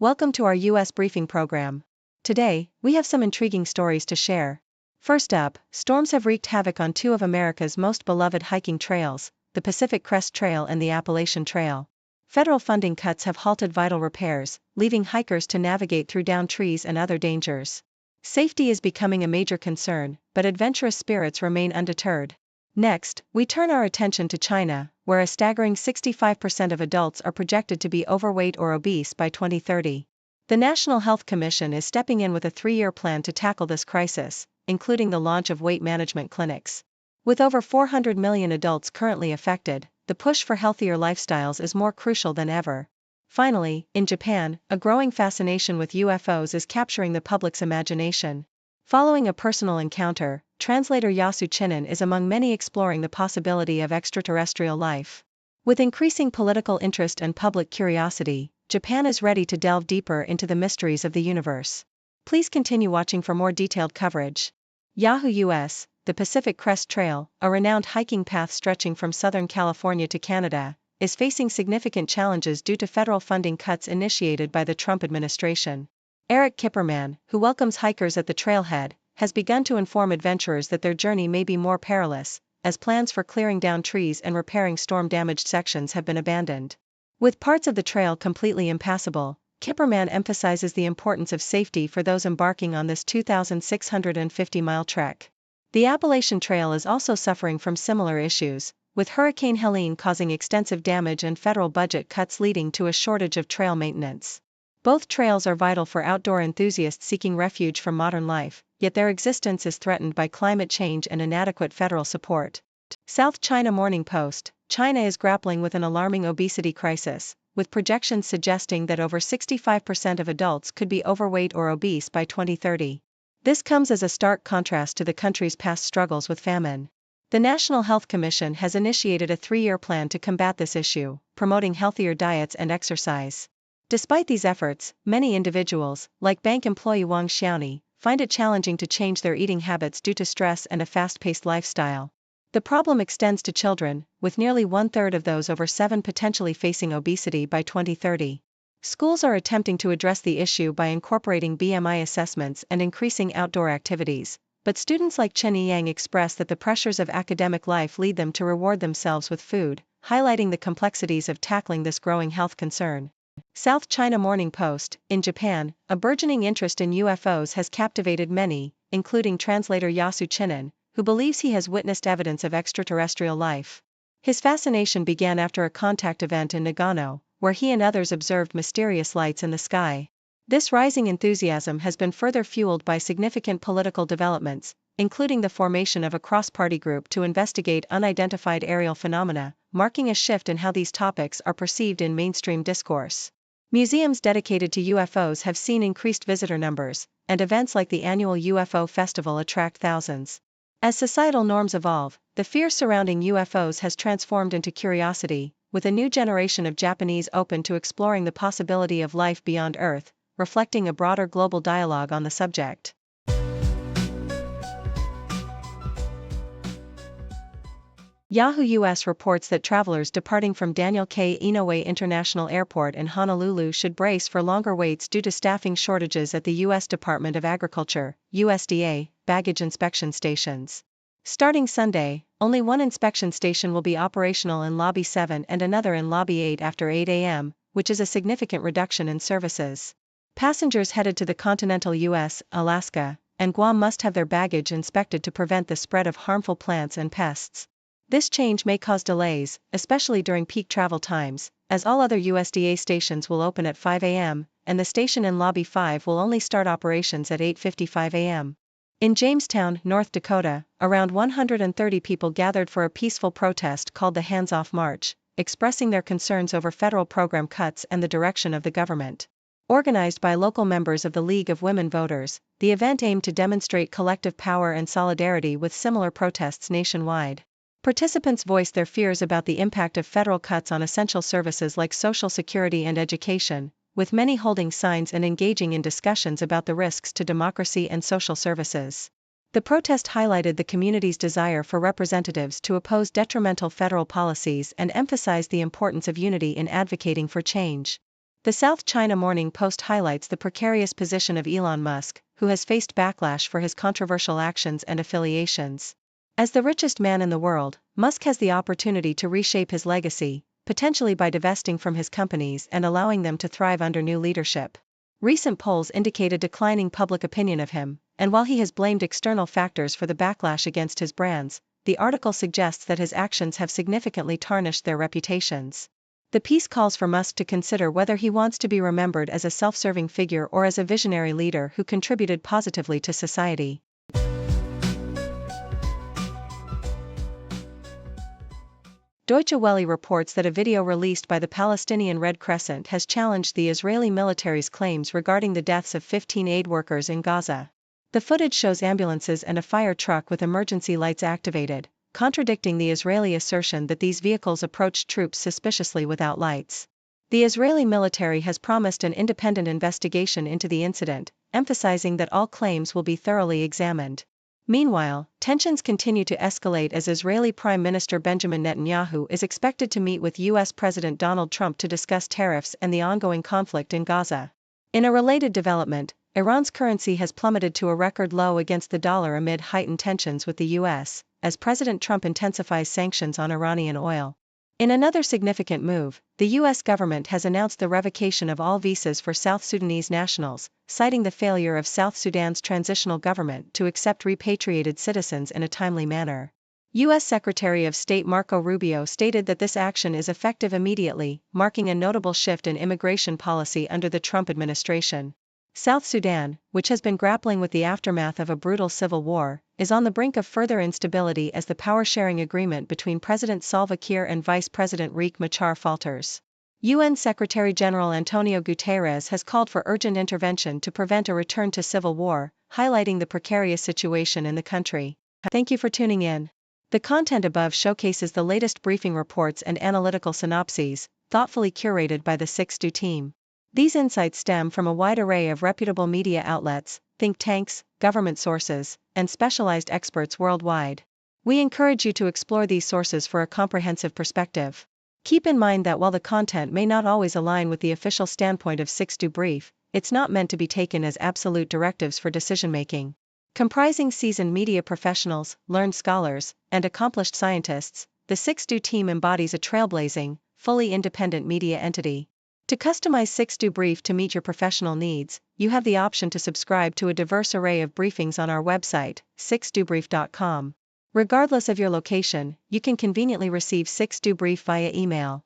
Welcome to our U.S. briefing program. Today, we have some intriguing stories to share. First up, storms have wreaked havoc on two of America's most beloved hiking trails, the Pacific Crest Trail and the Appalachian Trail. Federal funding cuts have halted vital repairs, leaving hikers to navigate through downed trees and other dangers. Safety is becoming a major concern, but adventurous spirits remain undeterred. Next, we turn our attention to China, where a staggering 65% of adults are projected to be overweight or obese by 2030. The National Health Commission is stepping in with a 3-year plan to tackle this crisis, including the launch of weight management clinics. With over 400 million adults currently affected, the push for healthier lifestyles is more crucial than ever. Finally, in Japan, a growing fascination with UFOs is capturing the public's imagination. Following a personal encounter, translator Yasu Chinen is among many exploring the possibility of extraterrestrial life. With increasing political interest and public curiosity, Japan is ready to delve deeper into the mysteries of the universe. Please continue watching for more detailed coverage. Yahoo US, the Pacific Crest Trail, a renowned hiking path stretching from Southern California to Canada, is facing significant challenges due to federal funding cuts initiated by the Trump administration. Eric Kipperman, who welcomes hikers at the trailhead, has begun to inform adventurers that their journey may be more perilous, as plans for clearing down trees and repairing storm-damaged sections have been abandoned. With parts of the trail completely impassable, Kipperman emphasizes the importance of safety for those embarking on this 2,650-mile trek. The Appalachian Trail is also suffering from similar issues, with Hurricane Helene causing extensive damage and federal budget cuts leading to a shortage of trail maintenance. Both trails are vital for outdoor enthusiasts seeking refuge from modern life, yet their existence is threatened by climate change and inadequate federal support. South China Morning Post, China is grappling with an alarming obesity crisis, with projections suggesting that over 65% of adults could be overweight or obese by 2030. This comes as a stark contrast to the country's past struggles with famine. The National Health Commission has initiated a 3-year plan to combat this issue, promoting healthier diets and exercise. Despite these efforts, many individuals, like bank employee Wang Xiaoni, find it challenging to change their eating habits due to stress and a fast-paced lifestyle. The problem extends to children, with nearly 1/3 of those over 7 potentially facing obesity by 2030. Schools are attempting to address the issue by incorporating BMI assessments and increasing outdoor activities, but students like Chen Yang express that the pressures of academic life lead them to reward themselves with food, highlighting the complexities of tackling this growing health concern. South China Morning Post, in Japan, a burgeoning interest in UFOs has captivated many, including translator Yasu Chinen, who believes he has witnessed evidence of extraterrestrial life. His fascination began after a contact event in Nagano, where he and others observed mysterious lights in the sky. This rising enthusiasm has been further fueled by significant political developments, including the formation of a cross-party group to investigate unidentified aerial phenomena, marking a shift in how these topics are perceived in mainstream discourse. Museums dedicated to UFOs have seen increased visitor numbers, and events like the annual UFO Festival attract thousands. As societal norms evolve, the fear surrounding UFOs has transformed into curiosity, with a new generation of Japanese open to exploring the possibility of life beyond Earth, reflecting a broader global dialogue on the subject. Yahoo US reports that travelers departing from Daniel K. Inouye International Airport in Honolulu should brace for longer waits due to staffing shortages at the U.S. Department of Agriculture, USDA, baggage inspection stations. Starting Sunday, only one inspection station will be operational in Lobby 7 and another in Lobby 8 after 8 a.m., which is a significant reduction in services. Passengers headed to the continental U.S., Alaska, and Guam must have their baggage inspected to prevent the spread of harmful plants and pests. This change may cause delays, especially during peak travel times, as all other USDA stations will open at 5 a.m., and the station in Lobby 5 will only start operations at 8:55 a.m. In Jamestown, North Dakota, around 130 people gathered for a peaceful protest called the Hands Off March, expressing their concerns over federal program cuts and the direction of the government. Organized by local members of the League of Women Voters, the event aimed to demonstrate collective power and solidarity with similar protests nationwide. Participants voiced their fears about the impact of federal cuts on essential services like Social Security and education, with many holding signs and engaging in discussions about the risks to democracy and social services. The protest highlighted the community's desire for representatives to oppose detrimental federal policies and emphasized the importance of unity in advocating for change. The South China Morning Post highlights the precarious position of Elon Musk, who has faced backlash for his controversial actions and affiliations. As the richest man in the world, Musk has the opportunity to reshape his legacy, potentially by divesting from his companies and allowing them to thrive under new leadership. Recent polls indicate a declining public opinion of him, and while he has blamed external factors for the backlash against his brands, the article suggests that his actions have significantly tarnished their reputations. The piece calls for Musk to consider whether he wants to be remembered as a self-serving figure or as a visionary leader who contributed positively to society. Deutsche Welle reports that a video released by the Palestinian Red Crescent has challenged the Israeli military's claims regarding the deaths of 15 aid workers in Gaza. The footage shows ambulances and a fire truck with emergency lights activated, contradicting the Israeli assertion that these vehicles approached troops suspiciously without lights. The Israeli military has promised an independent investigation into the incident, emphasizing that all claims will be thoroughly examined. Meanwhile, tensions continue to escalate as Israeli Prime Minister Benjamin Netanyahu is expected to meet with U.S. President Donald Trump to discuss tariffs and the ongoing conflict in Gaza. In a related development, Iran's currency has plummeted to a record low against the dollar amid heightened tensions with the U.S., as President Trump intensifies sanctions on Iranian oil. In another significant move, the U.S. government has announced the revocation of all visas for South Sudanese nationals, citing the failure of South Sudan's transitional government to accept repatriated citizens in a timely manner. U.S. Secretary of State Marco Rubio stated that this action is effective immediately, marking a notable shift in immigration policy under the Trump administration. South Sudan, which has been grappling with the aftermath of a brutal civil war, is on the brink of further instability as the power-sharing agreement between President Salva Kiir and Vice President Riek Machar falters. UN Secretary-General Antonio Guterres has called for urgent intervention to prevent a return to civil war, highlighting the precarious situation in the country. Thank you for tuning in. The content above showcases the latest briefing reports and analytical synopses, thoughtfully curated by the 6Do team. These insights stem from a wide array of reputable media outlets, think tanks, government sources, and specialized experts worldwide. We encourage you to explore these sources for a comprehensive perspective. Keep in mind that while the content may not always align with the official standpoint of 6Do Brief, it's not meant to be taken as absolute directives for decision-making. Comprising seasoned media professionals, learned scholars, and accomplished scientists, the 6Do team embodies a trailblazing, fully independent media entity. To customize 6Do Brief to meet your professional needs, you have the option to subscribe to a diverse array of briefings on our website, 6dobrief.com. Regardless of your location, you can conveniently receive 6Do Brief via email.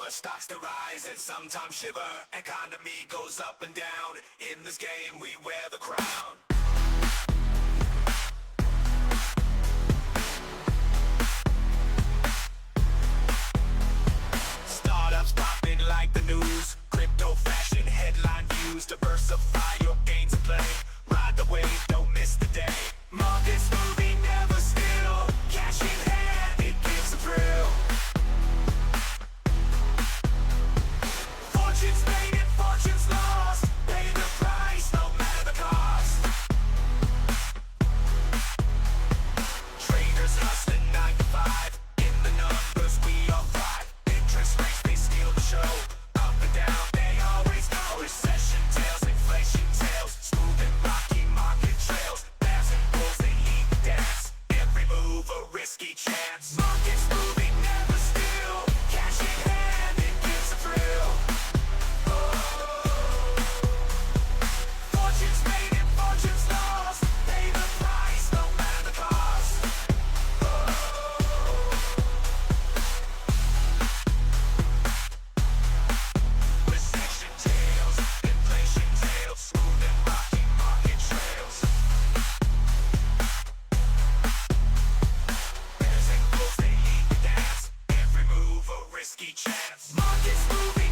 Stocks to rise and sometimes shiver. Economy goes up and down. In this game we wear the crown. Startups popping like the news. Crypto fashion headline views. Diversify your gains and play. Ride the wave, don't miss the day. Markets moving, never still. Cash in hand, it gives a thrill. Fortunes made and fortunes lost. Pay the price, no matter the cost. Traders hustling 9 to 5. In the numbers we all thrive. Interest rates, they steal the show. Up and down, they always go. Recession tails, inflation tails. Smooth and rocky market trails. Bears and bulls, they lead the dance. Every move a risky chance. Markets moving, never still. Cash in hand, it gives a thrill. Fortunes made and fortunes lost. Pay the price, no matter the cost. Recession tails, inflation tails, smooth and rocky market trails. Bears and bulls, they lead the dance. Every move a risky chance. Markets moving.